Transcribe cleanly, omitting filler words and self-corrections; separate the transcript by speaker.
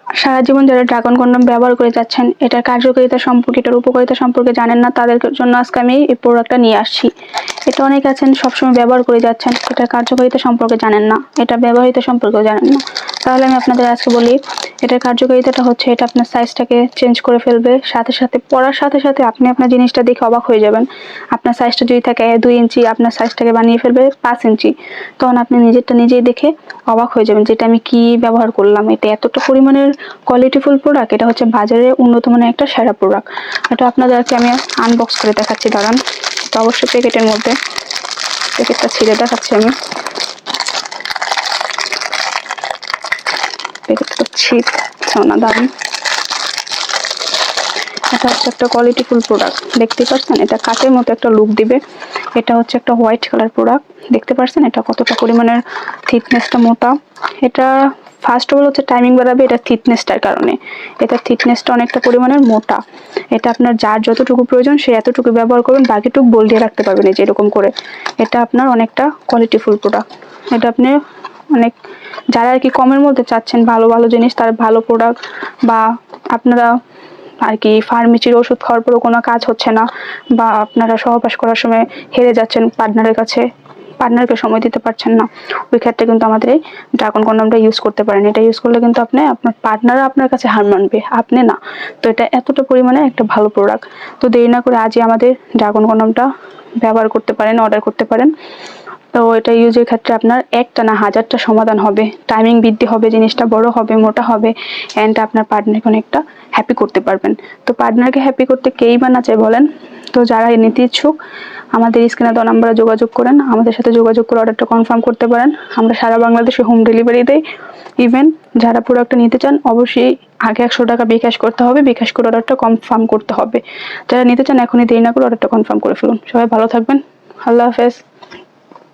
Speaker 1: সারা জীবন যারা dragon condom ব্যবহার করে যাচ্ছেন, এটার কার্যকারিতা সম্পর্কে, এটার উপকারিতা সম্পর্কে জানেন না, তাদের জন্য আজকে আমি এই প্রোডাক্টটা নিয়ে আসছি। এটা অনেক আছেন সবসময় ব্যবহার করে যাচ্ছেন, এটার কার্যকারিতা সম্পর্কে জানেন না, এটা ব্যবহারিতা সম্পর্কেও জানেন না। তাহলে আমি আপনাদের আজকে বলি, এটার কার্যকারিতাটা হচ্ছে এটা আপনার সাইজটাকে চেঞ্জ করে ফেলবে, সাথে সাথে পরার সাথে সাথে আপনি আপনার জিনিসটা দেখে অবাক হয়ে যাবেন। আপনার সাইজটা যদি থাকে 2 ইঞ্চি, আপনার সাইজটাকে বানিয়ে ফেলবে 5 ইঞ্চি। তখন আপনি নিজেরটা নিজেই দেখে অবাক হয়ে যাবেন, যেটা আমি কি ব্যবহার করলাম, এটা এতটা পরিমাণের কোয়ালিটিফুল প্রোডাক্ট, এটা হচ্ছে বাজারে উন্নত মানের একটা সেরা প্রোডাক্ট। এটা আপনাদেরকে আমি আনবক্স করে দেখাচ্ছি, দাঁড়ান। তো অবশ্যই প্যাকেটের মধ্যে, প্যাকেটটা ছিঁড়ে দেখাচ্ছি আমি। প্যাকেটটা ছিট না, দাঁড়ান। এটা হচ্ছে একটা কোয়ালিটিফুল প্রোডাক্ট, দেখতে পাচ্ছেন এটা কাচের মতো একটা লুক দিবে। এটা হচ্ছে একটা হোয়াইট কালার প্রোডাক্ট, দেখতে পাচ্ছেন এটা কতটা পরিমাণের থিকনেসটা মোটা। এটা ফার্স্ট অফ অল হচ্ছে টাইমিং বাড়াবে এটা থিকনেসটার কারণে, এটা থিকনেসটা অনেকটা পরিমাণের মোটা। এটা আপনার যার যতটুকু প্রয়োজন সে এতটুকু ব্যবহার করবেন, বাকিটুকু বলিয়ে রাখতে পারবেন এই যে এরকম করে। এটা আপনার অনেকটা কোয়ালিটিফুল প্রোডাক্ট। এটা আপনি অনেক যারা আর কি কমের মধ্যে চাচ্ছেন ভালো ভালো জিনিস, তার ভালো প্রোডাক্ট, বা আপনারা আর কি ফার্মেসির ওষুধ খাওয়ার পরেও কোনো কাজ হচ্ছে না, বা আপনারা সহবাস করার সময় হেরে যাচ্ছেন পার্টনারের কাছে, পার্টনারকে সময় দিতে পারছেন না, ওই ক্ষেত্রে কিন্তু আমাদের এই ড্রাগন কন্ডমটা ইউজ করতে পারেন। এটা ইউজ করলে কিন্তু আপনি আপনার পার্টনার আপনার কাছে হার মানবে, আপনি না। তো এটা এতটা পরিমাণে একটা ভালো প্রোডাক্ট। তো দেরি না করে আজই আমাদের ড্রাগন কন্ডমটা ব্যবহার করতে পারেন, অর্ডার করতে পারেন। তো এটা ইউজের ক্ষেত্রে আপনার একটা না হাজারটা সমাধান হবে, টাইমিং বৃদ্ধি হবে, জিনিসটা বড় হবে, মোটা হবে, অ্যান্ড আপনার পার্টনারকে অনেকটা হ্যাপি করতে পারবেন। তো পার্টনারকে হ্যাপি করতে কেই বা না চায় বলেন? তো যারা নিতে ইচ্ছুক আমাদের স্ক্রিনে দেওয়া নাম্বারে যোগাযোগ করেন, আমাদের সাথে যোগাযোগ করে অর্ডারটা কনফার্ম করতে পারেন। আমরা সারা বাংলাদেশে হোম ডেলিভারি দেই। ইভেন যারা প্রোডাক্টটা নিতে চান অবশ্যই আগে 100 টাকা বিকাশ করতে হবে, বিকাশ করে অর্ডারটা কনফার্ম করতে হবে। যারা নিতে চান এখনই দেরি না করে অর্ডারটা কনফার্ম করে ফেলুন। সবাই ভালো থাকবেন, আল্লাহ হাফেজ।